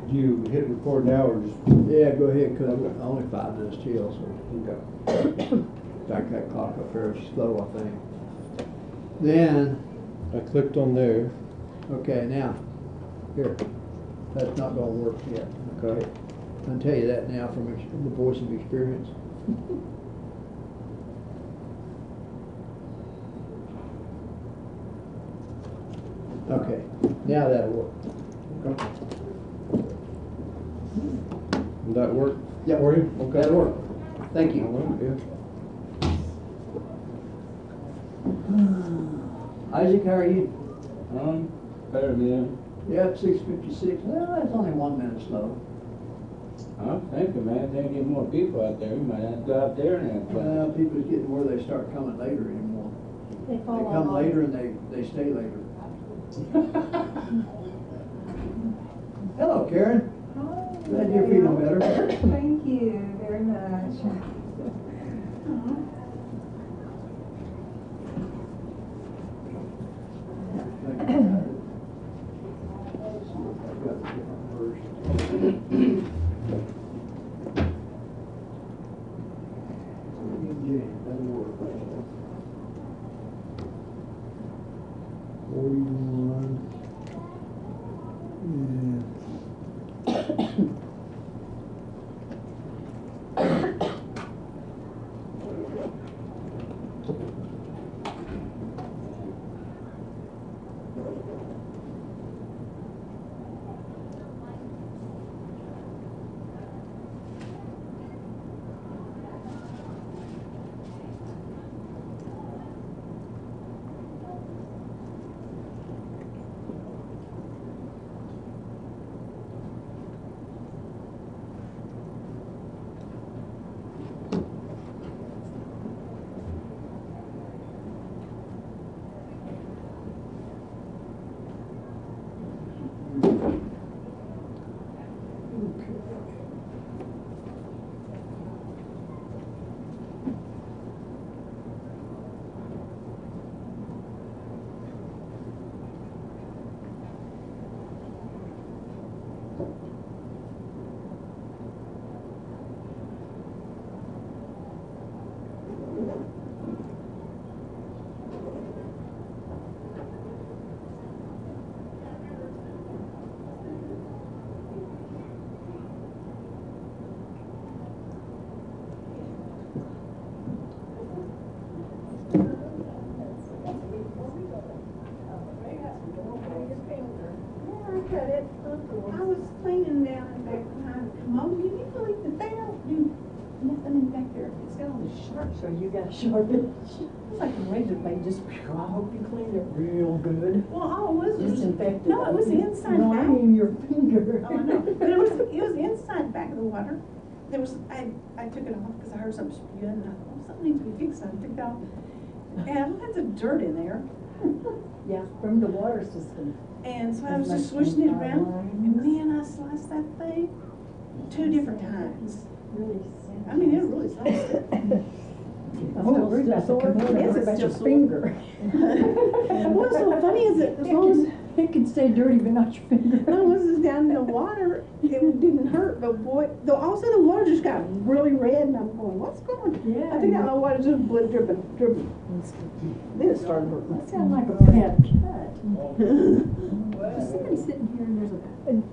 Do you hit record now or just? Yeah, go ahead, cause only 5 minutes till, so. Okay. In fact, that clock up there is slow, I think. Then, I clicked on there. okay, now, here, that's not gonna work yet. Okay. I can tell you that now from the voice of experience. Okay, now that'll work. Okay. Will that work? Yeah, For you? Okay. that'll work. Thank you. Yeah. Isaac, how are you? Better than, Yep, 6:56. Well, that's only 1 minute slow. I'm thinking, man, they get more people out there, we might have to go out there and have Well, fun. people's getting where they start coming later anymore. They They fall come off. later and they stay later. Hello, Karen. Hi, Glad you're feeling better. Thank you very much. That'll work. 41. I was cleaning down in back behind the commode. Can you believe that they don't do nothing in back there? It's got all this sharp. So you got a sharp edge. It's like a razor blade just. I hope you cleaned it real good. Well, all it was Disinfected. no, it was the inside No, back. I mean your finger. Oh, I know. But it was the inside back of the water. There was I took it off because I heard something spewing and I thought, well, something needs to be fixed. So I took it off. And I had some dirt in there. Yeah, from the water system. And so I was just swishing it around, and then I sliced that thing 2 different times. Really. I mean, it really sliced it. I'm still worried about the commode. Yes, I'm worried it's about your still finger. What's so funny is that as long as It can stay dirty, but not your finger. no, once it's down in the water, it didn't hurt. But boy, though all of a sudden the water just got really red, and I'm going, what's going on? Yeah. I think that water just dripping. Then it started hurting. That sounds like a bad cut. There's somebody sitting here, and there's a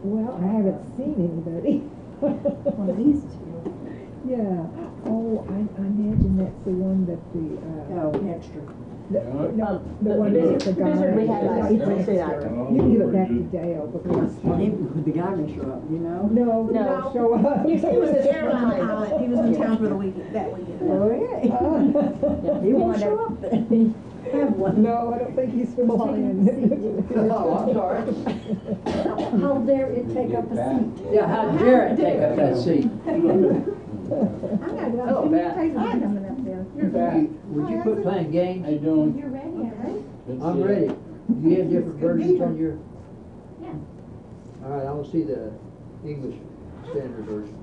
Well, I haven't seen anybody. one of these 2. Yeah. Oh, I imagine that's the one that the, No, extra. no, the one that the guy. visit we had last Wednesday night. You can give it back to Dale because. The guy can show up, you know? No, No. no, show up. He was an airline pilot. He was in town for the weekend, that weekend. Oh, yeah. He won't show up then. Have one. No, I don't think he's flying. Oh, I'm sorry. How dare it take up a seat? Yeah, how dare it take up that seat? I gotta go Hello, out. Pat. Crazy coming up there. You're back. Would you quit playing games? How you doing? You're ready, okay? Good to I'm see you. ready. Do you have different versions on your? Yeah. All right, I want to see the English standard version.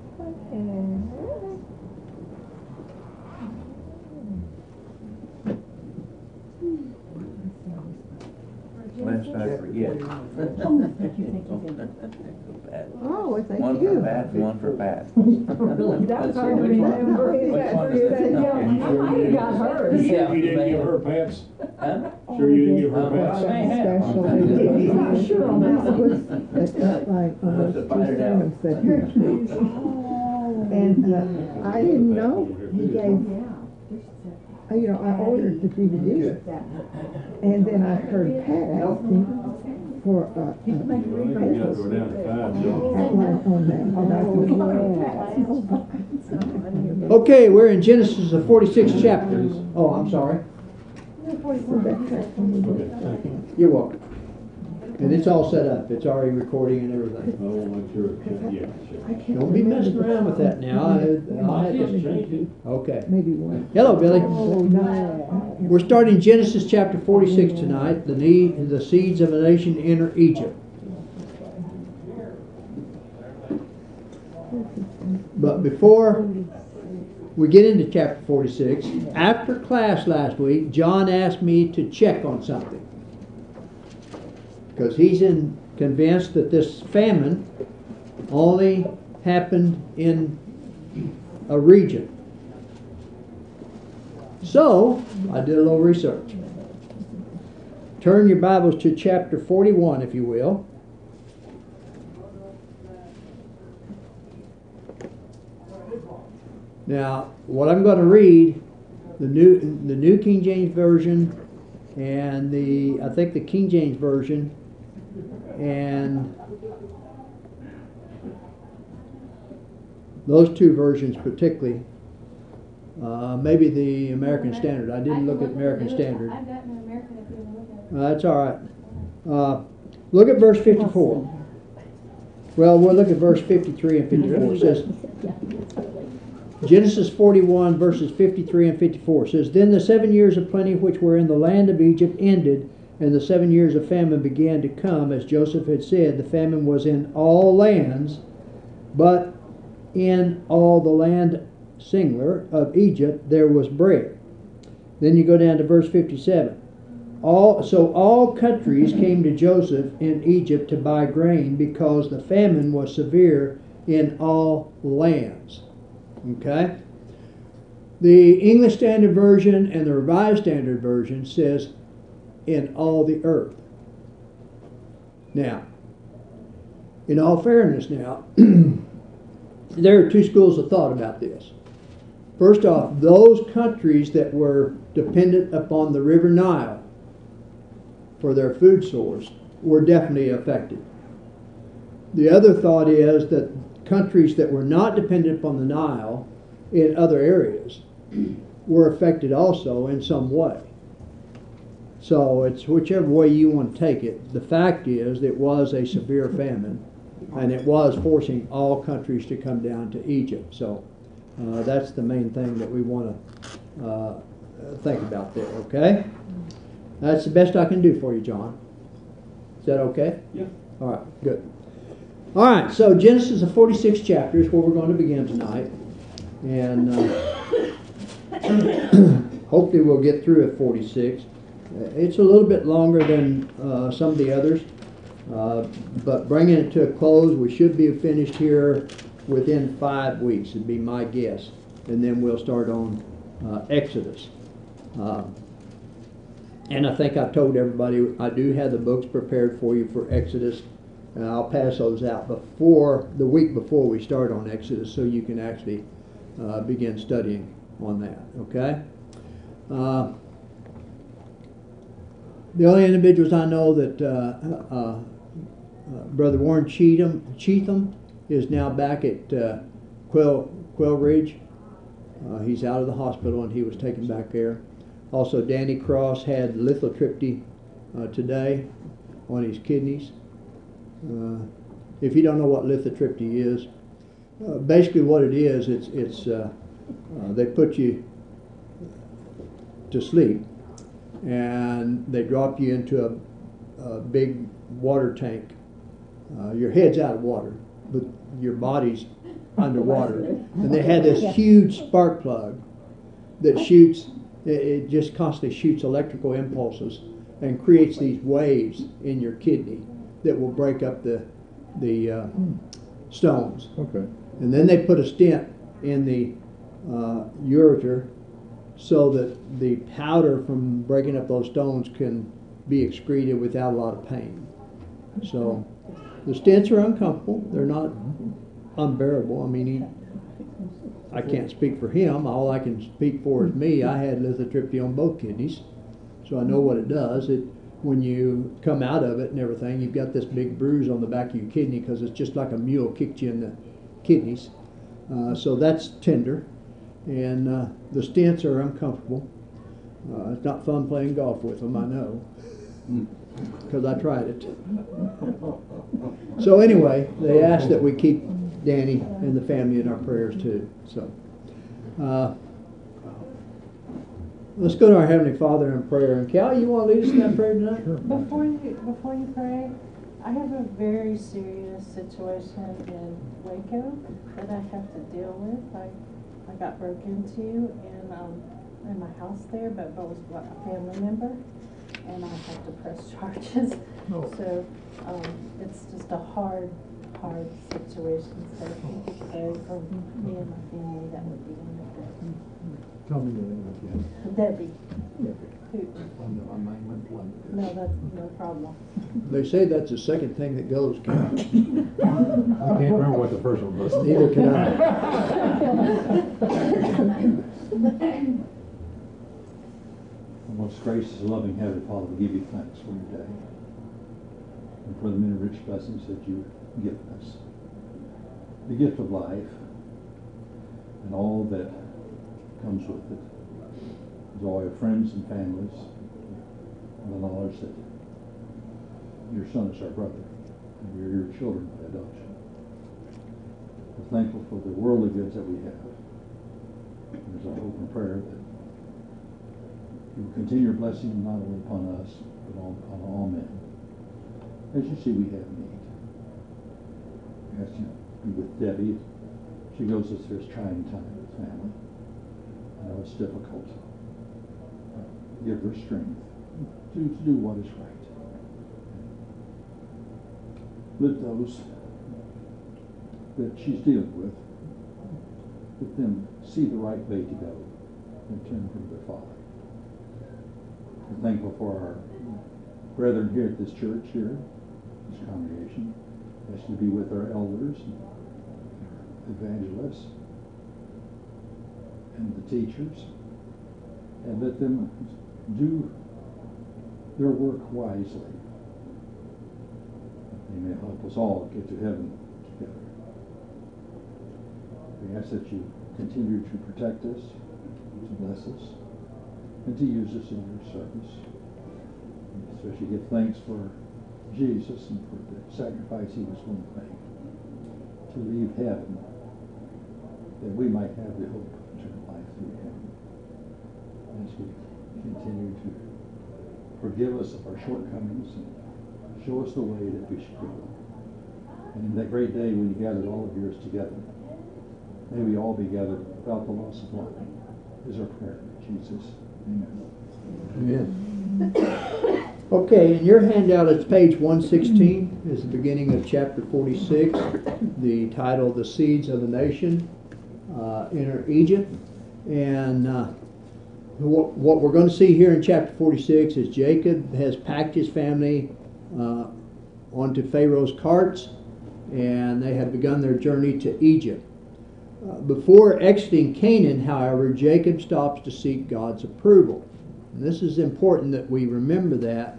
Last night. Yeah. Oh, thank One for you. Pat, and one for Pat. That's hard to Which one? remember. Which one is it? I got hers. Yeah. You didn't give her pants? Huh? Sure you didn't give her Oh, pants? I may have. Special I'm not sure on that one. It's got like almost to two find it out. sermons that you preach. And I didn't know, he gave, you know, I ordered the DVD. And then I heard Pat asking for You gotta go down to 5, Joe. outline on that. And I said, Okay, we're in Genesis, the 46th chapter. Oh, I'm sorry. You're welcome. And it's all set up. It's already recording and everything. Oh, make sure, yeah, sure. Don't be messing around with that now. I'll have Just to- change it. Okay. Maybe one. Hello, Billy. Oh, no. We're starting Genesis chapter 46 tonight. The seeds of a nation enter Egypt. But before we get into chapter 46, after class last week, John asked me to check on something. Because he's convinced that this famine only happened in a region. So, I did a little research. Turn your Bibles to chapter 41, if you will. Now, what I'm going to read, the New King James Version and I think the King James Version and those two versions particularly, maybe the American Standard. I didn't look at American Standard. I've got an American if you want to look at it. That's all right. Look at verse 54. Well, we'll look at verse 53 and 54. It says, Genesis 41 verses 53 and 54 says, Then the 7 years of plenty which were in the land of Egypt ended, and the 7 years of famine began to come. As Joseph had said, the famine was in all lands, but in all the land singular of Egypt there was bread. Then you go down to verse 57. So all countries came to Joseph in Egypt to buy grain because the famine was severe in all lands. Okay? The English Standard Version and the Revised Standard Version says in all the earth. Now, in all fairness now, there are two schools of thought about this. First off, those countries that were dependent upon the River Nile for their food source were definitely affected. The other thought is that countries that were not dependent upon the Nile in other areas were affected also in some way. So it's whichever way you want to take it. The fact is it was a severe famine, and it was forcing all countries to come down to Egypt. So that's the main thing that we want to think about there, okay? That's the best I can do for you, John. Is that okay? Yeah. All right, good. All right, so Genesis, the 46th chapter is where we're going to begin tonight. And hopefully we'll get through at 46. It's a little bit longer than some of the others. But bringing it to a close, we should be finished here within 5 weeks, would be my guess. And then we'll start on Exodus. And I think I've told everybody I do have the books prepared for you for Exodus. And I'll pass those out the week before we start on Exodus, so you can actually begin studying on that, okay? The only individuals I know that Brother Warren Cheatham is now back at Quail Ridge. He's out of the hospital and he was taken back there. Also, Danny Cross had lithotripsy today on his kidneys. If you don't know what lithotripsy is, basically what it is, it's they put you to sleep and they drop you into a big water tank. Your head's out of water, but your body's underwater. And they had this huge spark plug that shoots, it just constantly shoots electrical impulses and creates these waves in your kidney that will break up the stones. Okay. And then they put a stent in the ureter so that the powder from breaking up those stones can be excreted without a lot of pain. So the stents are uncomfortable. They're not unbearable. I mean, I can't speak for him. All I can speak for is me. I had lithotripsy on both kidneys, so I know what it does. When you come out of it and everything, you've got this big bruise on the back of your kidney because it's just like a mule kicked you in the kidneys. So that's tender, and the stents are uncomfortable. It's not fun playing golf with them, I know, because I tried it. So anyway, they asked that we keep Danny and the family in our prayers too. So let's go to our Heavenly Father in prayer. And Cal, you want to lead us in that prayer tonight? Sure. Before you pray, I have a very serious situation in Waco that I have to deal with. I got broke into in my house there, but was a family member, and I have to press charges. Oh. So it's just a hard situation. So if you could pray for me and my family, that would be wonderful. Tell me your name again. Debbie. I might went one. No, that's no problem. They say that's the second thing that goes, Cal. I can't remember what the first one was. Neither can I. Most gracious and loving Heavenly Father, we give you thanks for your day and for the many rich blessings that you've given us. The gift of life and all that comes with it. The joy of friends and families and the knowledge that your Son is our brother and we're your children by adoption. We're thankful for the worldly goods that we have. There's our hope and prayer that you will continue your blessing not only upon us, but upon all men. As you see, we have need. We ask you to be with Debbie. She goes through this trying time with family. I know it's difficult. Give her strength to do what is right. Let those that she's dealing with, let them see the right way to go and turn from their father. We're thankful for our brethren here at this church here, this congregation. Ask you to be with our elders and evangelists and the teachers, and let them do their work wisely. They may help us all get to heaven together. We ask that you continue to protect us, to bless us, and to use us in your service. And especially give thanks for Jesus and for the sacrifice he was willing to make to leave heaven, that we might have the hope of eternal life through him. As we continue to forgive us of our shortcomings and show us the way that we should go. And in that great day when you gathered all of yours together, may we all be gathered without the loss of life, is our prayer. Jesus. Amen. Amen. Okay, in your handout, it's page 116, is the beginning of chapter 46, the title, The Seeds of the Nation, Enter Egypt. And what we're going to see here in chapter 46 is Jacob has packed his family onto Pharaoh's carts, and they have begun their journey to Egypt. Before exiting Canaan, however, Jacob stops to seek God's approval. And this is important that we remember that,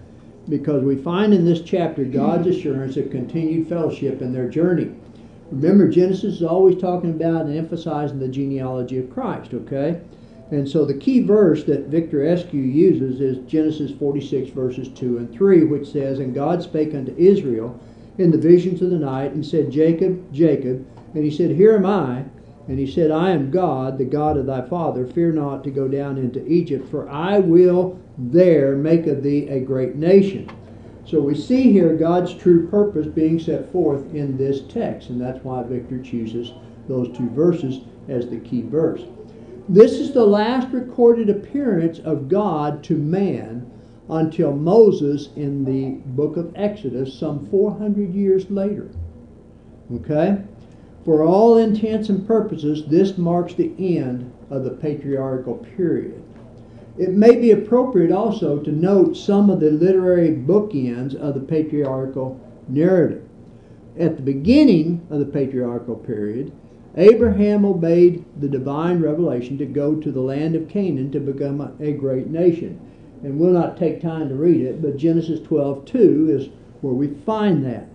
because we find in this chapter God's assurance of continued fellowship in their journey. Remember, Genesis is always talking about and emphasizing the genealogy of Christ, okay? And so the key verse that Victor Eskew uses is Genesis 46, verses 2 and 3, which says, And God spake unto Israel in the visions of the night, and said, Jacob, Jacob. And he said, Here am I. And he said, I am God, the God of thy father. Fear not to go down into Egypt, for I will there make of thee a great nation. So we see here God's true purpose being set forth in this text, and that's why Victor chooses those two verses as the key verse. This is the last recorded appearance of God to man until Moses in the book of Exodus some 400 years later. Okay? For all intents and purposes, this marks the end of the patriarchal period. It may be appropriate also to note some of the literary bookends of the patriarchal narrative. At the beginning of the patriarchal period, Abraham obeyed the divine revelation to go to the land of Canaan to become a great nation. And we'll not take time to read it, but Genesis 12:2 is where we find that.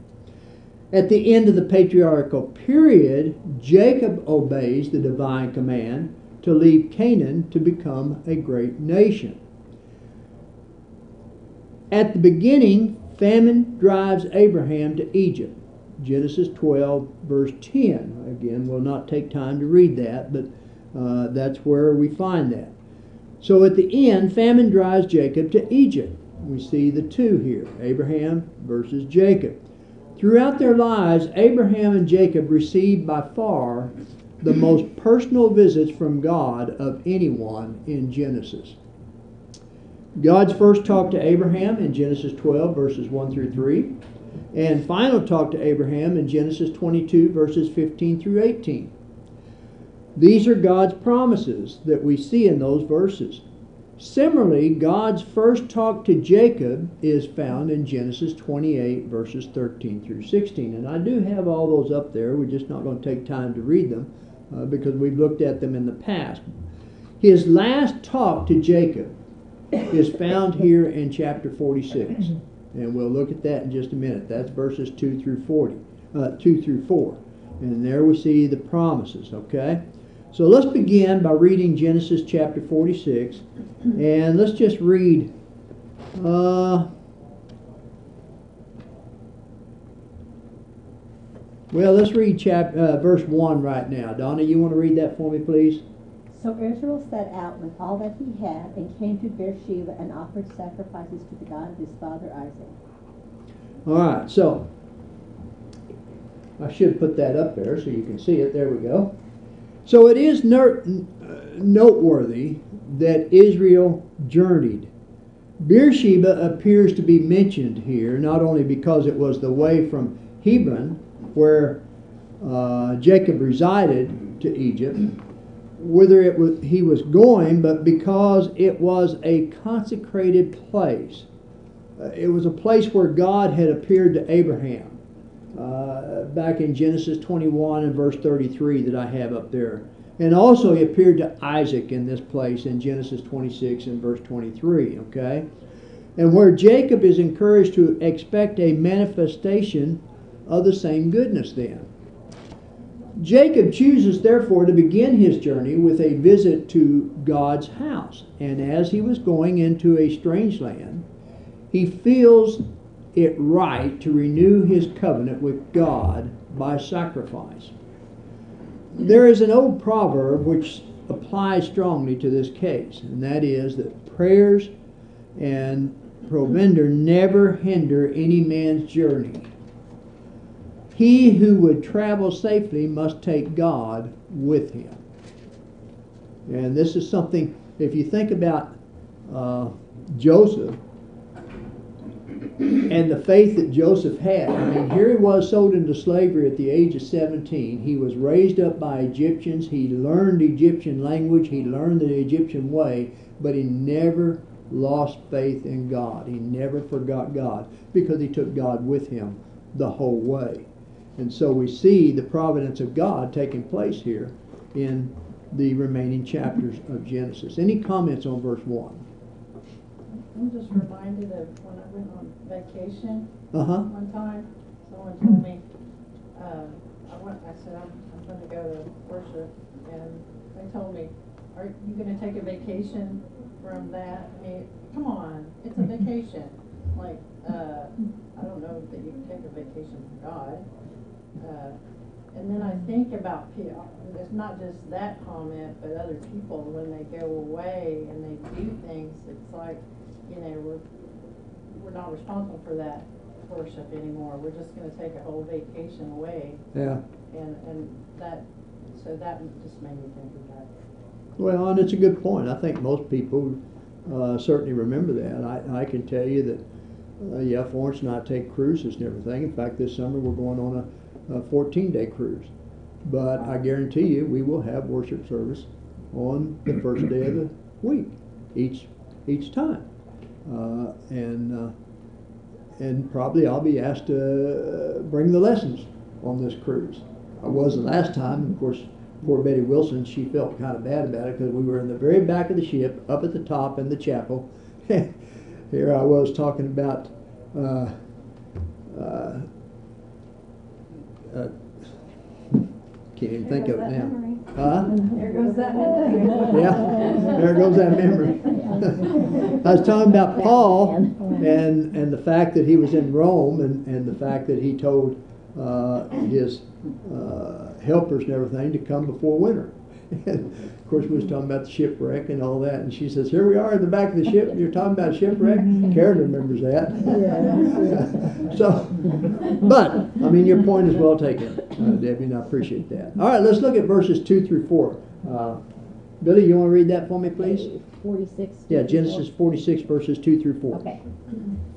At the end of the patriarchal period, Jacob obeys the divine command to leave Canaan to become a great nation. At the beginning, famine drives Abraham to Egypt. Genesis 12, verse 10. Again, we'll not take time to read that, but that's where we find that. So at the end, famine drives Jacob to Egypt. We see the two here, Abraham versus Jacob. Throughout their lives, Abraham and Jacob received by far the most personal visits from God of anyone in Genesis. God's first talk to Abraham in Genesis 12, verses 1 through 3, and final talk to Abraham in Genesis 22, verses 15 through 18. These are God's promises that we see in those verses. Similarly, God's first talk to Jacob is found in Genesis 28, verses 13 through 16. And I do have all those up there. We're just not going to take time to read them because we've looked at them in the past. His last talk to Jacob is found here in chapter 46. And we'll look at that in just a minute. That's verses 2 through 4. And there we see the promises, okay? So let's begin by reading Genesis chapter 46. And let's just read let's read verse 1 right now. Donna, you want to read that for me, please? So Israel set out with all that he had and came to Beersheba and offered sacrifices to the God of his father Isaac. All right, so I should put that up there so you can see it. There we go. So it is noteworthy that Israel journeyed. Beersheba appears to be mentioned here, not only because it was the way from Hebron, where Jacob resided, to Egypt, whither he was going, but because it was a consecrated place. It was a place where God had appeared to Abraham. Back in Genesis 21 and verse 33 that I have up there. And also he appeared to Isaac in this place in Genesis 26 and verse 23, okay? And where Jacob is encouraged to expect a manifestation of the same goodness then. Jacob chooses therefore to begin his journey with a visit to God's house. And as he was going into a strange land, he feels it right to renew his covenant with God by sacrifice. There is an old proverb which applies strongly to this case, and that is that prayers and provender never hinder any man's journey. He who would travel safely must take God with him. And this is something, if you think about Joseph, and the faith that Joseph had. I mean, here he was sold into slavery at the age of 17. He was raised up by Egyptians. He learned Egyptian language. He learned the Egyptian way, but he never lost faith in God. He never forgot God because he took God with him the whole way. And so we see the providence of God taking place here in the remaining chapters of Genesis. Any comments on verse 1? I'm just reminded of when I went on vacation one time. Someone told me, I said, I'm going to go to worship. And they told me, are you going to take a vacation from that? I mean, come on, it's a vacation. Like, I don't know that you can take a vacation from God. And then I think about people, it's not just that comment, but other people, when they go away and they do things, it's like, you know, we're not responsible for that worship anymore. We're just going to take a whole vacation away. Yeah. And that just made me think of that. Well, and it's a good point. I think most people certainly remember that. I can tell you that, yeah, Florence and I take cruises and everything. In fact, this summer we're going on a 14-day cruise. But I guarantee you, we will have worship service on the first day of the week, each time. And probably I'll be asked to bring the lessons on this cruise. I was the last time. Of course, poor Betty Wilson, she felt kind of bad about it because we were in the very back of the ship, up at the top in the chapel. Here I was talking about can't even think of it now. Huh? There goes that memory. Yeah, there goes that memory. I was talking about Paul and the fact that he was in Rome and the fact that he told his helpers and everything to come before winter. And of course, we was talking about the shipwreck and all that, and she says, "Here we are in the back of the ship. You're talking about shipwreck." Karen remembers that. Yeah. So, but I mean, your point is well taken, Debbie, and I appreciate that. All right, let's look at verses 2 through 4. Billy, you want to read that for me, please? 46. Yeah, Genesis 46, verses 2 through 4. Okay.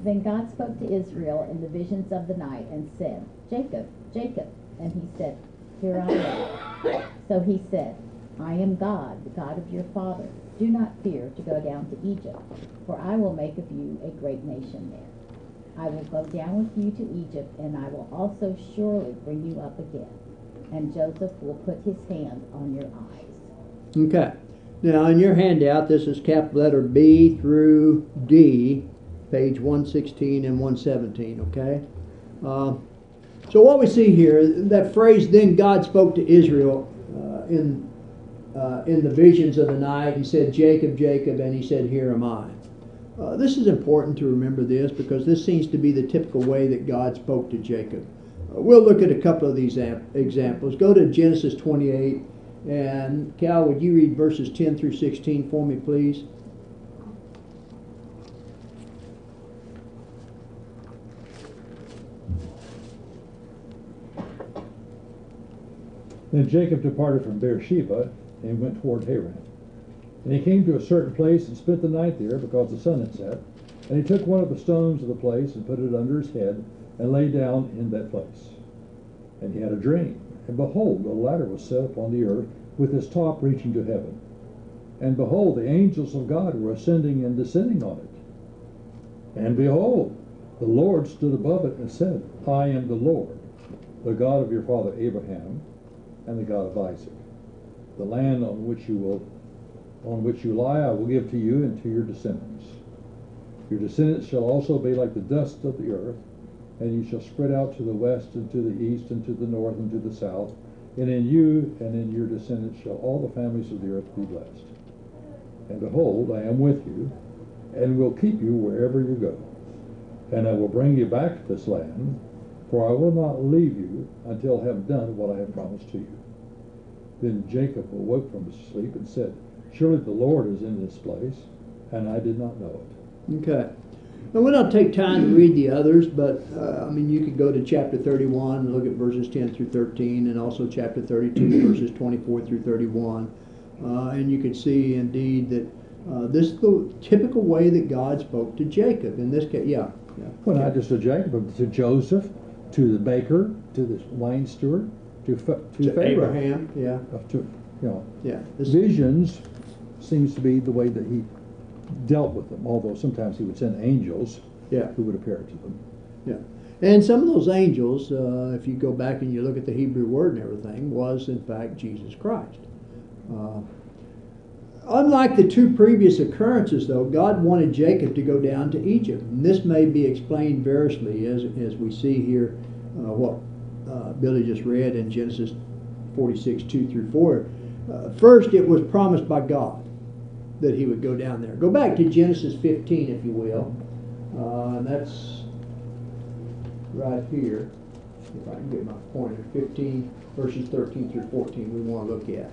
Then God spoke to Israel in the visions of the night and said, "Jacob, Jacob." And he said, "Here I am." So he said, "I am God, the God of your father. Do not fear to go down to Egypt, for I will make of you a great nation there. I will go down with you to Egypt, and I will also surely bring you up again. And Joseph will put his hand on your eyes." Okay. Now, in your handout, this is capital letter B through D, page 116 and 117, okay? So what we see here, that phrase, "Then God spoke to Israel," in the visions of the night, he said, "Jacob, Jacob," and he said, "Here am I." This is important to remember this because this seems to be the typical way that God spoke to Jacob. We'll look at a couple of these examples. Go to Genesis 28, and Cal, would you read verses 10 through 16 for me, please? Then Jacob departed from Beersheba and went toward Haran. And he came to a certain place and spent the night there because the sun had set. And he took one of the stones of the place and put it under his head and lay down in that place. And he had a dream. And behold, a ladder was set upon the earth with its top reaching to heaven. And behold, the angels of God were ascending and descending on it. And behold, the Lord stood above it and said, "I am the Lord, the God of your father Abraham, and the God of Isaac. The land on which you lie I will give to you and to your descendants. Your descendants shall also be like the dust of the earth, and you shall spread out to the west and to the east and to the north and to the south, and in you and in your descendants shall all the families of the earth be blessed. And behold, I am with you, and will keep you wherever you go. And I will bring you back to this land, for I will not leave you until I have done what I have promised to you." Then Jacob awoke from his sleep and said, "Surely the Lord is in this place, and I did not know it." Okay. Now, we'll not take time to read the others, but I mean, you could go to chapter 31 and look at verses 10 through 13, and also chapter 32, verses 24 through 31. And you could see indeed that this is the typical way that God spoke to Jacob. In this case, yeah. Well, not just to Jacob, but to Joseph, to the baker, to the wine steward, to Pharaoh. Abraham, yeah. Yeah. Visions seems to be the way that he dealt with them, although sometimes he would send angels who would appear to them. Yeah. And some of those angels, if you go back and you look at the Hebrew word and everything, was in fact Jesus Christ. Unlike the two previous occurrences, though, God wanted Jacob to go down to Egypt. And this may be explained variously as we see here what Billy just read in Genesis 46, 2 through 4. First, it was promised by God that he would go down there. Go back to Genesis 15, if you will. And that's right here. If I can get my pointer. 15, verses 13 through 14 we want to look at.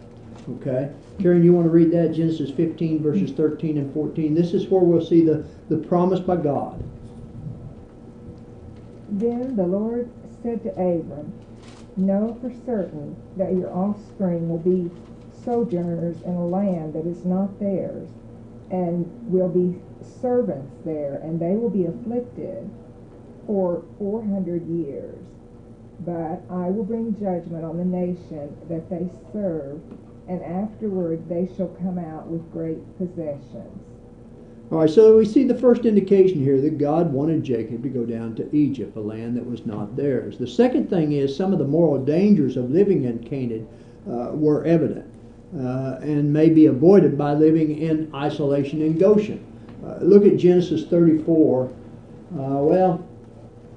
Okay? Karen, you want to read that? Genesis 15, verses 13 and 14. This is where we'll see the promise by God. Then the Lord said to Abram, "Know for certain that your offspring will be sojourners in a land that is not theirs, and will be servants there, and they will be afflicted for 400 years. But I will bring judgment on the nation that they serve, and afterward they shall come out with great possessions. All right, so we see the first indication here that God wanted Jacob to go down to Egypt, a land that was not theirs. The second thing is some of the moral dangers of living in Canaan were evident and may be avoided by living in isolation in Goshen. Look at Genesis 34. Well,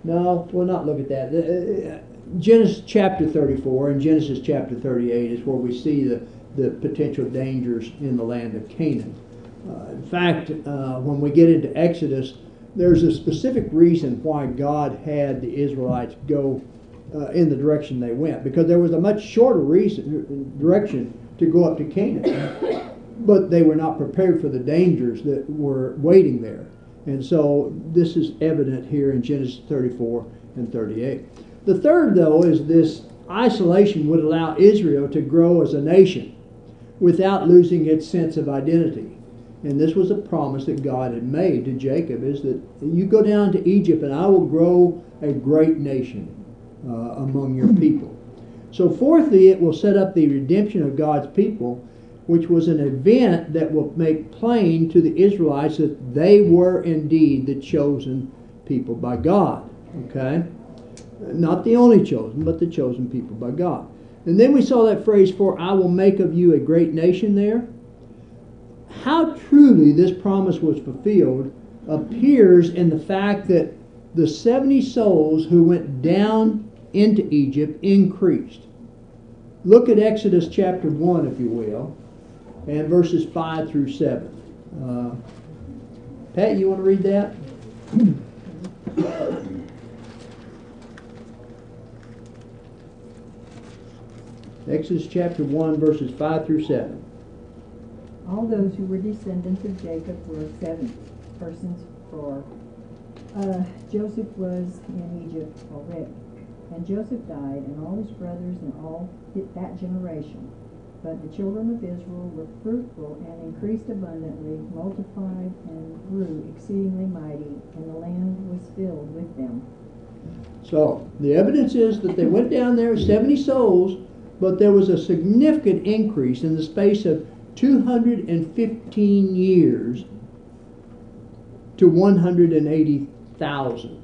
no, we'll not look at that. Genesis chapter 34 and Genesis chapter 38 is where we see the potential dangers in the land of Canaan. In fact, when we get into Exodus, there's a specific reason why God had the Israelites go in the direction they went, because there was a much shorter direction to go up to Canaan, but they were not prepared for the dangers that were waiting there. And so this is evident here in Genesis 34 and 38. The third, though, is this isolation would allow Israel to grow as a nation without losing its sense of identity. And this was a promise that God had made to Jacob, is that you go down to Egypt and I will grow a great nation among your people. So fourthly, it will set up the redemption of God's people, which was an event that will make plain to the Israelites that they were indeed the chosen people by God. Okay? Not the only chosen, but the chosen people by God. And then we saw that phrase, for I will make of you a great nation there. How truly this promise was fulfilled appears in the fact that the 70 souls who went down into Egypt increased. Look at Exodus chapter 1, if you will, and verses 5 through 7. Pat, you want to read that? Exodus chapter 1, verses 5 through 7. All those who were descendants of Jacob were 7 persons, for Joseph was in Egypt already. And Joseph died, and all his brothers, and all that generation. But the children of Israel were fruitful and increased abundantly, multiplied and grew exceedingly mighty, and the land was filled with them. So, the evidence is that they went down there, 70 souls, but there was a significant increase in the space of 215 years to 180,000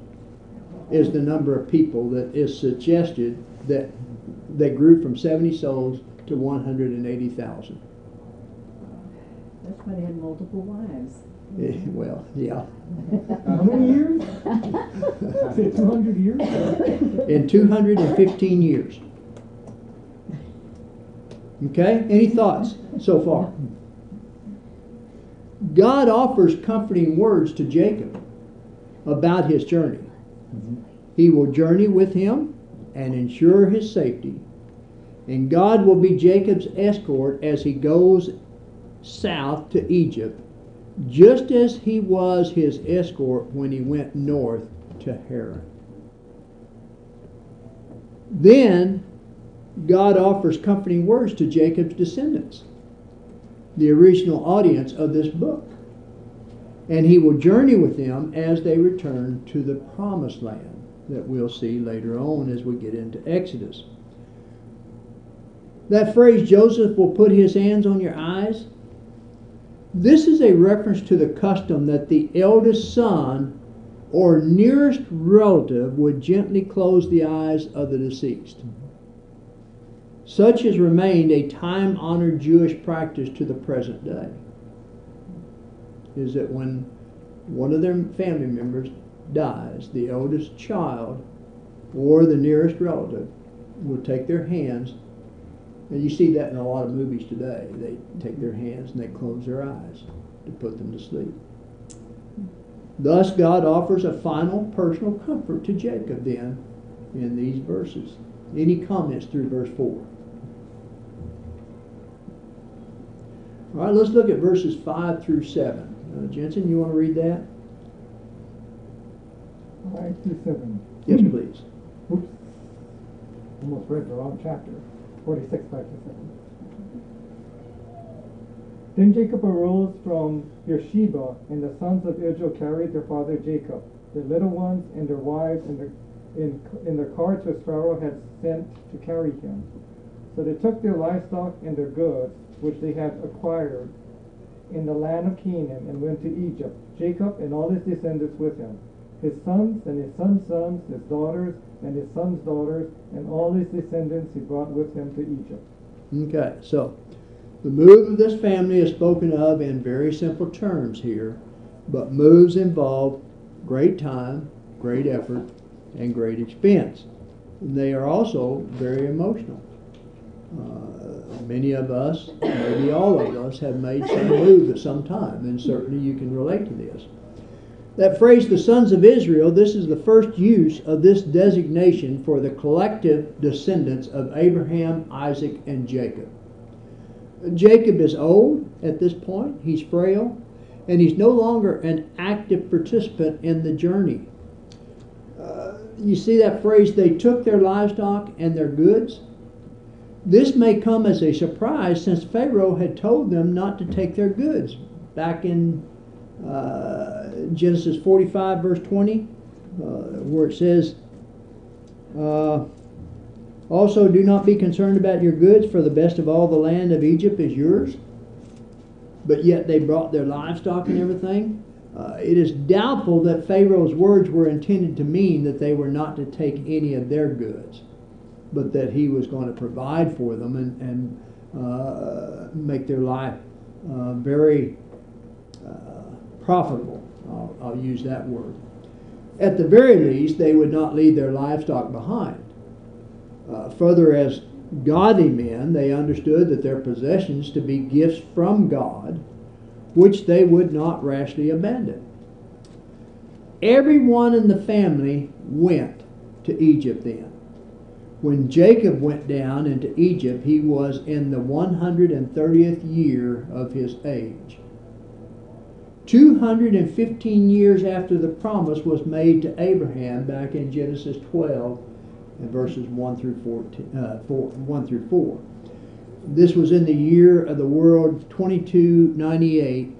is the number of people that is suggested that they grew from 70 souls to 180,000. That's why they had multiple wives. Well, yeah. How many years? Say 200 years? In 215 years. Okay? Any thoughts so far? God offers comforting words to Jacob about his journey. He will journey with him and ensure his safety. And God will be Jacob's escort as he goes south to Egypt, just as he was his escort when he went north to Haran. Then God offers comforting words to Jacob's descendants, the original audience of this book. And he will journey with them as they return to the promised land that we'll see later on as we get into Exodus. That phrase, Joseph will put his hands on your eyes, this is a reference to the custom that the eldest son or nearest relative would gently close the eyes of the deceased. Such has remained a time-honored Jewish practice to the present day, is that when one of their family members dies, the eldest child or the nearest relative will take their hands, and you see that in a lot of movies today. They take their hands and they close their eyes to put them to sleep. Thus, God offers a final personal comfort to Jacob then in these verses. Any comments through verse 4? All right, let's look at verses 5 through 7. Jensen, you want to read that? 5 through 7. Yes, please. Oops. Almost read the wrong chapter. 46, 5 to 7. Then Jacob arose from Beersheba, and the sons of Israel carried their father Jacob, their little ones and their wives, in their carts which Pharaoh had sent to carry him. So they took their livestock and their goods, which they had acquired in the land of Canaan, and went to Egypt, Jacob and all his descendants with him, his sons and his sons' sons, his daughters and his sons' daughters, and all his descendants he brought with him to Egypt. Okay, so the move of this family is spoken of in very simple terms here, but moves involve great time, great effort, and great expense. And they are also very emotional. Many of us, maybe all of us, have made some move at some time, and certainly you can relate to this. That phrase, the sons of Israel, this is the first use of this designation for the collective descendants of Abraham, Isaac, and Jacob. Jacob is old at this point, he's frail, and he's no longer an active participant in the journey. You see that phrase, they took their livestock and their goods? This may come as a surprise since Pharaoh had told them not to take their goods. Back in Genesis 45 verse 20, where it says, also do not be concerned about your goods, for the best of all the land of Egypt is yours. But yet they brought their livestock and everything. It is doubtful that Pharaoh's words were intended to mean that they were not to take any of their goods, but that he was going to provide for them and make their life very profitable. I'll use that word. At the very least, they would not leave their livestock behind. Further, as godly men, they understood that their possessions to be gifts from God, which they would not rashly abandon. Everyone in the family went to Egypt then. When Jacob went down into Egypt, he was in the 130th year of his age. 215 years after the promise was made to Abraham back in Genesis 12 and verses 1 through 4. This was in the year of the world 2298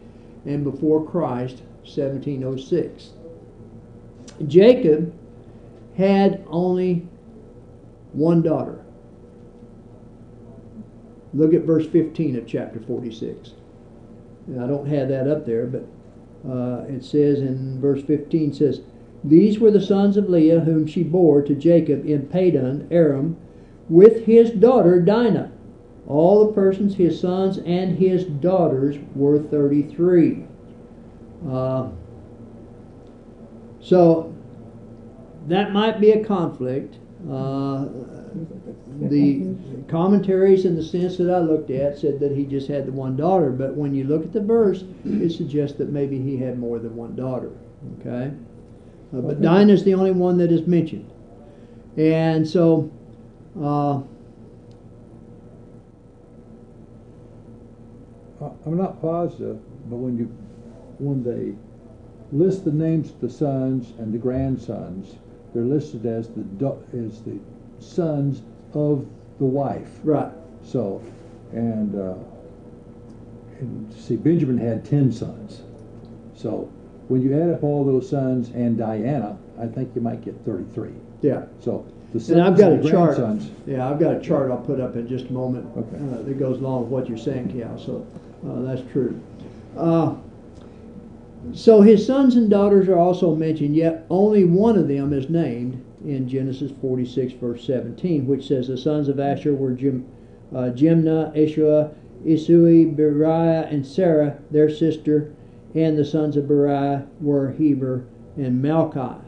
and before Christ 1706. Jacob had only one daughter. Look at verse 15 of chapter 46. Now, I don't have that up there, but it says in verse 15, says, these were the sons of Leah whom she bore to Jacob in Padan Aram with his daughter Dinah. All the persons, his sons and his daughters, were 33. So that might be a conflict. The commentaries in the sense that I looked at said that he just had the one daughter, but when you look at the verse, it suggests that maybe he had more than one daughter. Okay? But Dinah is the only one that is mentioned. And so I'm not positive, but when they list the names of the sons and the grandsons, they're listed as the sons of the wife. Right. So, and see, Benjamin had 10 sons. So when you add up all those sons and Diana, I think you might get 33. Yeah. So the sons and I've got and a chart. grandsons. Yeah, I've got a chart I'll put up in just a moment. Okay. That goes along with what you're saying, Cal. So that's true. So his sons and daughters are also mentioned, yet only one of them is named in Genesis 46, verse 17, which says the sons of Asher were Jimnah, Ishua, Isui, Beriah, and Sarah, their sister, and the sons of Beriah were Heber and Malchi,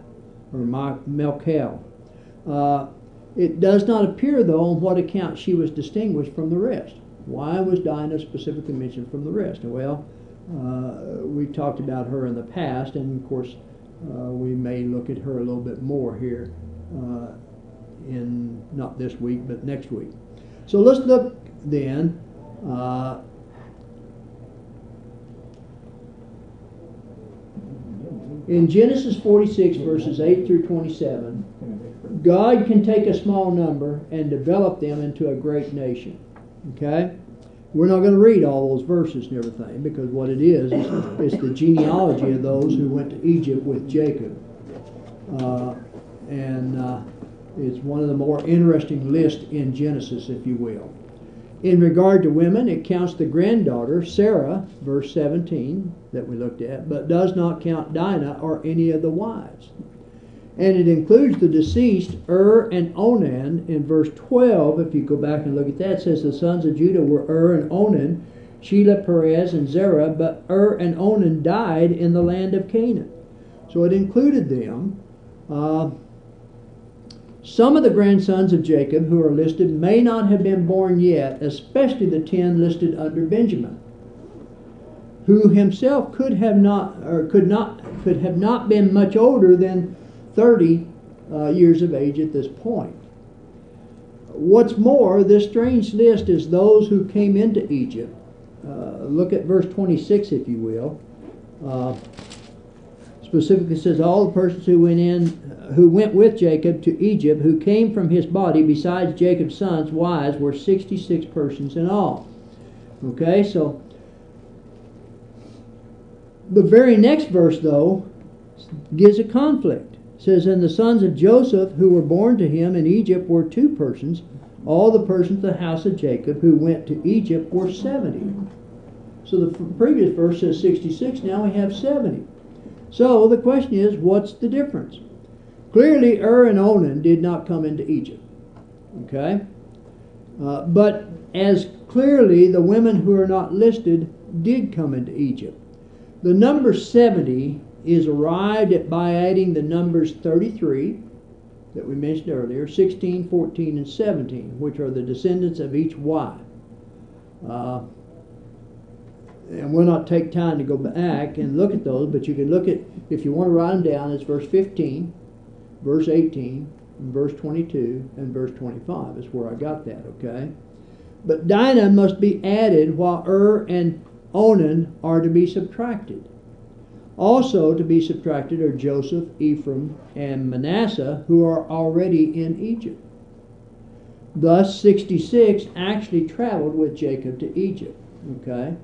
or Malchel. It does not appear, though, on what account she was distinguished from the rest. Why was Dinah specifically mentioned from the rest? Well, we talked about her in the past, and of course we may look at her a little bit more here in not this week but next week. So let's look then in Genesis 46 verses 8 through 27. God can take a small number and develop them into a great nation. Okay? We're not going to read all those verses and everything, because what it is it's the genealogy of those who went to Egypt with Jacob. It's one of the more interesting lists in Genesis, if you will. In regard to women, it counts the granddaughter, Sarah, verse 17, that we looked at, but does not count Dinah or any of the wives. And it includes the deceased, and Onan, in verse 12. If you go back and look at that, it says the sons of Judah were and Onan, Shelah, Perez, and Zerah, but and Onan died in the land of Canaan. So it included them. Some of the grandsons of Jacob who are listed may not have been born yet, especially the 10 listed under Benjamin, who himself could have not been much older than 30 years of age at this point. What's more, this strange list is those who came into Egypt. Look at verse 26, if you will. Specifically says all the persons who went with Jacob to Egypt, who came from his body, besides Jacob's sons' wives, were 66 persons in all. Okay, so the very next verse, though, gives a conflict. It says, and the sons of Joseph who were born to him in Egypt were 2 persons. All the persons of the house of Jacob who went to Egypt were 70. So the previous verse says 66, now we have 70. So the question is, what's the difference? Clearly, and Onan did not come into Egypt. Okay? But as clearly, the women who are not listed did come into Egypt. The number 70 is arrived at by adding the numbers 33 that we mentioned earlier, 16, 14, and 17, which are the descendants of each wife. And we'll not take time to go back and look at those, but you can look at, if you want to write them down, it's verse 15, verse 18, and verse 22, and verse 25 is where I got that, okay? But Dinah must be added while and Onan are to be subtracted. Also to be subtracted are Joseph, Ephraim, and Manasseh, who are already in Egypt. Thus 66 actually traveled with Jacob to Egypt, okay?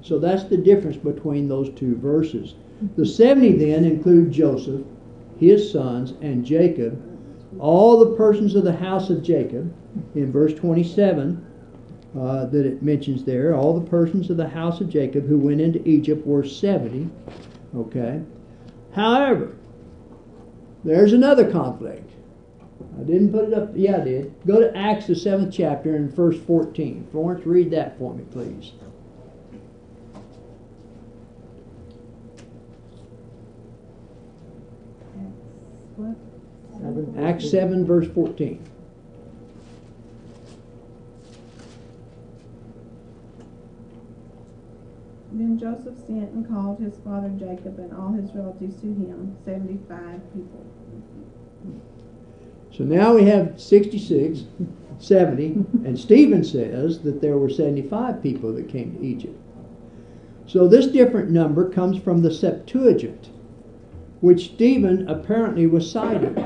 So that's the difference between those 2 verses. The 70 then include Joseph, his sons, and Jacob, all the persons of the house of Jacob, in verse 27 that it mentions there, all the persons of the house of Jacob who went into Egypt were 70. Okay. However, there's another conflict. I didn't put it up. Yeah, I did. Go to Acts, the 7th chapter, and verse 14. Florence, read that for me, please. What? Acts 7, verse 14. Then Joseph sent and called his father Jacob and all his relatives to him, 75 people. So now we have 66, 70, and Stephen says that there were 75 people that came to Egypt. So this different number comes from the Septuagint, which Stephen apparently was citing.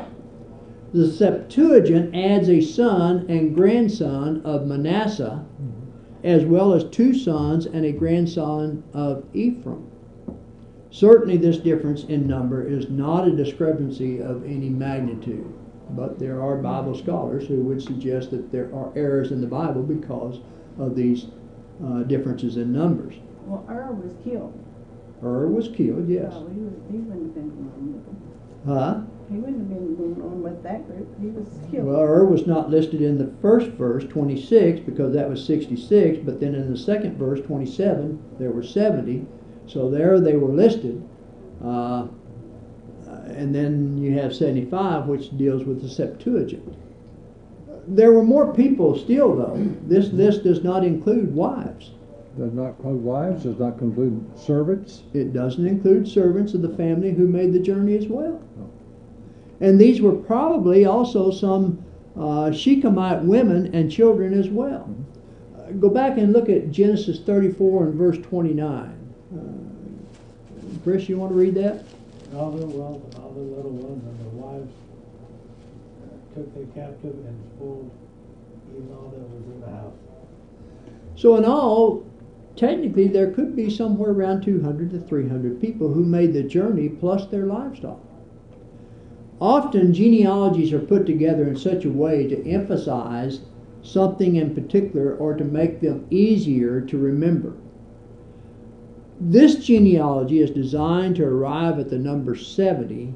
The Septuagint adds a son and grandson of Manasseh, as well as 2 sons and a grandson of Ephraim. Certainly this difference in number is not a discrepancy of any magnitude, but there are Bible scholars who would suggest that there are errors in the Bible because of these differences in numbers. Well, was killed. Was killed, yes. No, he wouldn't have been going with them. Huh? He wouldn't have been going on with that group. He was killed. Well, was not listed in the first verse, 26, because that was 66, but then in the second verse, 27, there were 70. So there they were listed. And then you have 75, which deals with the Septuagint. There were more people still, though. This list does not include wives. Does not include wives, does not include servants. It doesn't include servants of the family who made the journey as well. No. And these were probably also some Shechemite women and children as well. Mm-hmm. Go back and look at Genesis 34 and verse 29. Chris, you want to read that? All the little ones and their wives took their captive and spoiled even all that was in the house. So in all, technically there could be somewhere around 200 to 300 people who made the journey plus their livestock. Often genealogies are put together in such a way to emphasize something in particular or to make them easier to remember. This genealogy is designed to arrive at the number 70,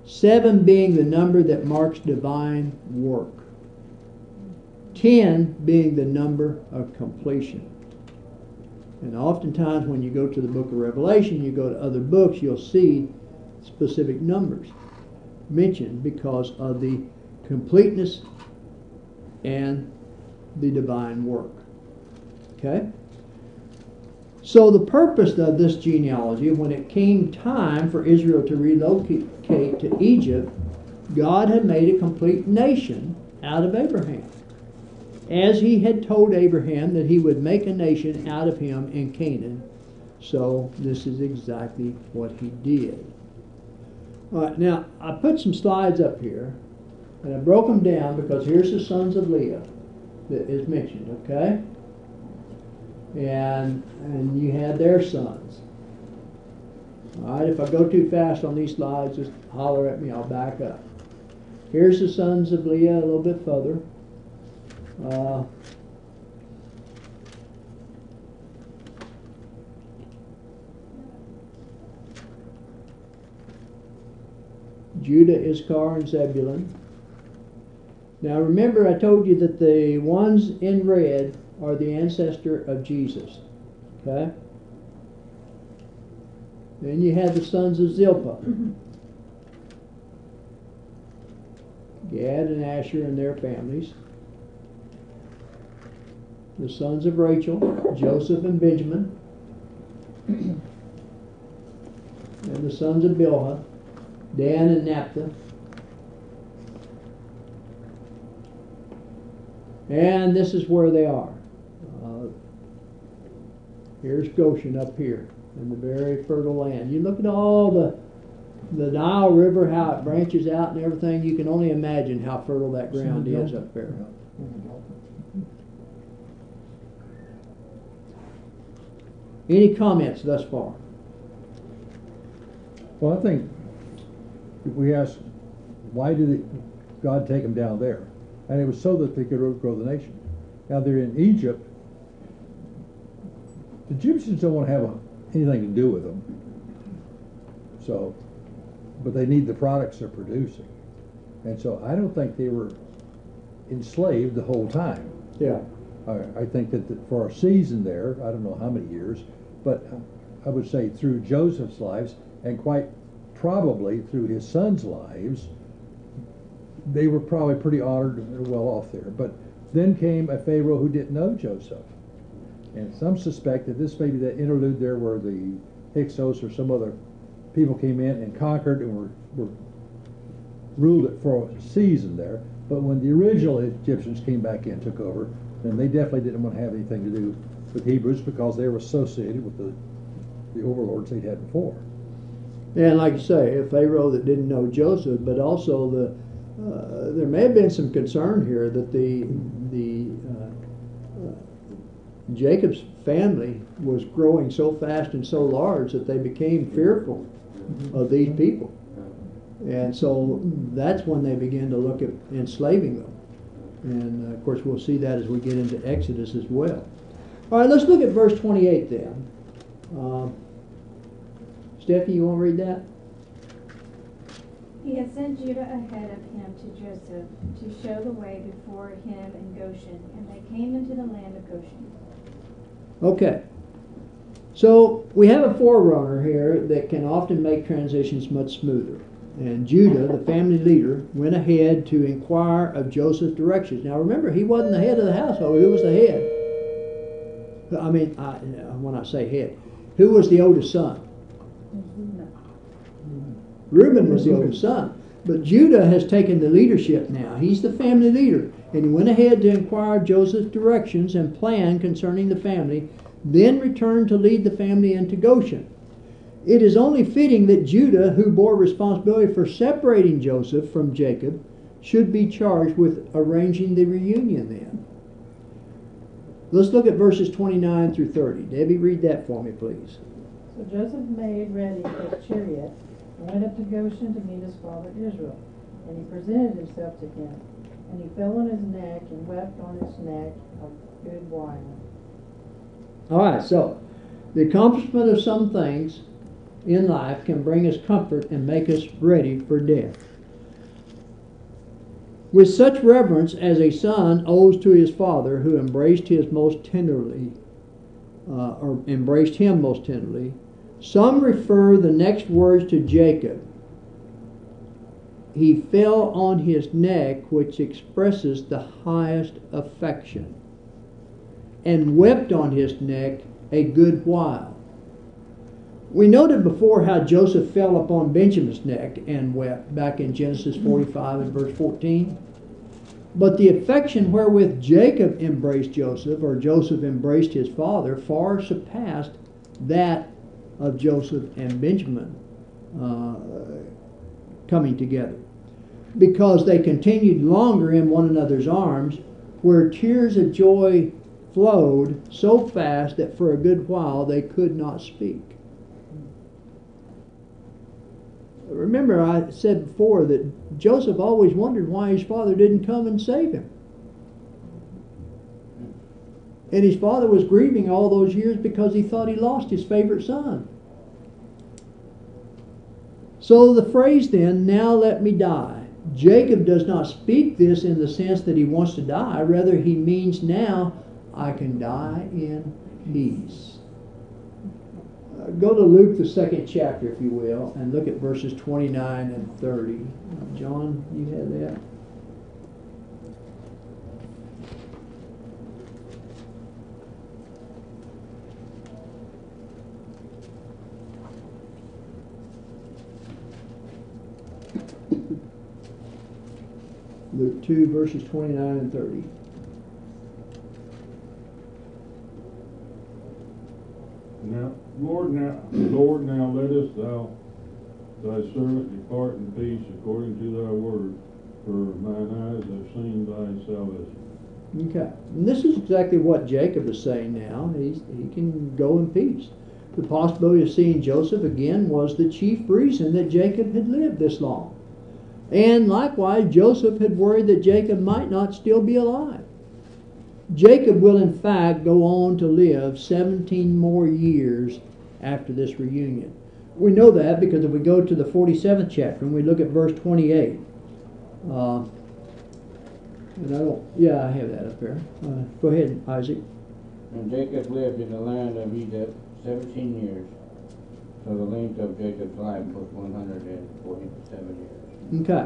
7 being the number that marks divine work, 10 being the number of completion. And oftentimes when you go to the book of Revelation, you go to other books, you'll see specific numbers mentioned because of the completeness and the divine work. Okay? So the purpose of this genealogy, when it came time for Israel to relocate to Egypt, God had made a complete nation out of Abraham, as he had told Abraham that he would make a nation out of him in Canaan. So this is exactly what he did. All right, now I put some slides up here, and I broke them down because here's the sons of Leah that is mentioned, okay? And you had their sons. All right, if I go too fast on these slides, just holler at me, I'll back up. Here's the sons of Leah a little bit further. Judah, Issachar, and Zebulun. Now remember, I told you that the ones in red are the ancestor of Jesus. Okay? Then you have the sons of Zilpah. Gad and Asher and their families. The sons of Rachel, Joseph and Benjamin. And the sons of Bilhah, Dan and Naphtali. And this is where they are. Here's Goshen up here in the very fertile land. You look at all the Nile River, how it branches out and everything. You can only imagine how fertile that ground is up there. Any comments thus far? Well, I think if we ask, why did God take them down there? And it was so that they could overthrow the nation. Now they're in Egypt. The Egyptians don't want to have anything to do with them. So, but they need the products they're producing. And so I don't think they were enslaved the whole time. Yeah. I think that for a season there, I don't know how many years, but I would say through Joseph's lives and quite probably through his sons' lives, they were probably pretty honored and well off there. But then came a Pharaoh who didn't know Joseph. And some suspect that this may be that interlude there where the Hyksos or some other people came in and conquered and were ruled it for a season there. But when the original Egyptians came back in and took over, then they definitely didn't want to have anything to do with Hebrews because they were associated with the overlords they'd had before. And like you say, a Pharaoh that didn't know Joseph, but also there may have been some concern here that Jacob's family was growing so fast and so large that they became fearful of these people. And so that's when they began to look at enslaving them. And of course we'll see that as we get into Exodus as well. All right, let's look at verse 28 then. Stephanie, you want to read that? He had sent Judah ahead of him to Joseph to show the way before him in Goshen, and they came into the land of Goshen. Okay. So we have a forerunner here that can often make transitions much smoother. And Judah, the family leader, went ahead to inquire of Joseph's directions. Now remember, he wasn't the head of the household. Who was the head? I mean, when I say head, who was the oldest son? Reuben was the oldest son. But Judah has taken the leadership now. He's the family leader. And he went ahead to inquire of Joseph's directions and plan concerning the family, then returned to lead the family into Goshen. It is only fitting that Judah, who bore responsibility for separating Joseph from Jacob, should be charged with arranging the reunion then. Let's look at verses 29 through 30. Debbie, read that for me, please. So Joseph made ready his chariot and went up to Goshen to meet his father Israel. And he presented himself to him. And he fell on his neck and wept on his neck a good while. All right, so the accomplishment of some things in life can bring us comfort and make us ready for death. With such reverence as a son owes to his father, who embraced his most tenderly, or embraced him most tenderly, some refer the next words to Jacob. He fell on his neck, which expresses the highest affection, and wept on his neck a good while. We noted before how Joseph fell upon Benjamin's neck and wept back in Genesis 45 and verse 14. But the affection wherewith Jacob embraced Joseph, or Joseph embraced his father, far surpassed that of Joseph and Benjamin coming together, because they continued longer in one another's arms, where tears of joy flowed so fast that for a good while they could not speak. Remember, I said before that Joseph always wondered why his father didn't come and save him. And his father was grieving all those years because he thought he lost his favorite son. So the phrase then, "now let me die," Jacob does not speak this in the sense that he wants to die. Rather, he means, now I can die in peace. Go to Luke, the 2nd chapter, if you will, and look at verses 29 and 30. John, you have that? Luke 2, verses 29 and 30. Now, Lord, now lettest thou thy servant depart in peace according to thy word, for mine eyes have seen thy salvation. Okay. And this is exactly what Jacob is saying now. He can go in peace. The possibility of seeing Joseph again was the chief reason that Jacob had lived this long. And likewise, Joseph had worried that Jacob might not still be alive. Jacob will in fact go on to live 17 more years after this reunion. We know that because if we go to the 47th chapter and we look at verse 28, and I have that up there. Go ahead, Isaac. And Jacob lived in the land of Egypt 17 years. So the length of Jacob's life was 147 years. Okay.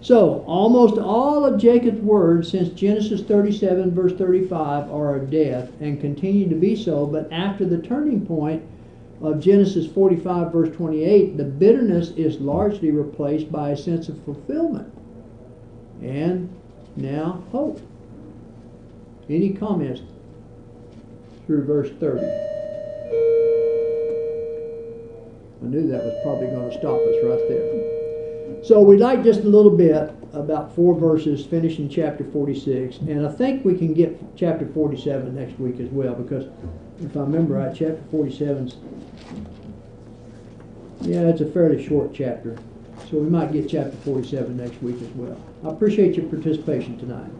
So, almost all of Jacob's words since Genesis 37 verse 35 are of death and continue to be so, but after the turning point of Genesis 45 verse 28, the bitterness is largely replaced by a sense of fulfillment and now hope. Any comments through verse 30? I knew that was probably going to stop us right there. So we'd like just a little bit, about 4 verses, finishing chapter 46. And I think we can get chapter 47 next week as well, because if I remember right, chapter 47's, it's a fairly short chapter. So we might get chapter 47 next week as well. I appreciate your participation tonight.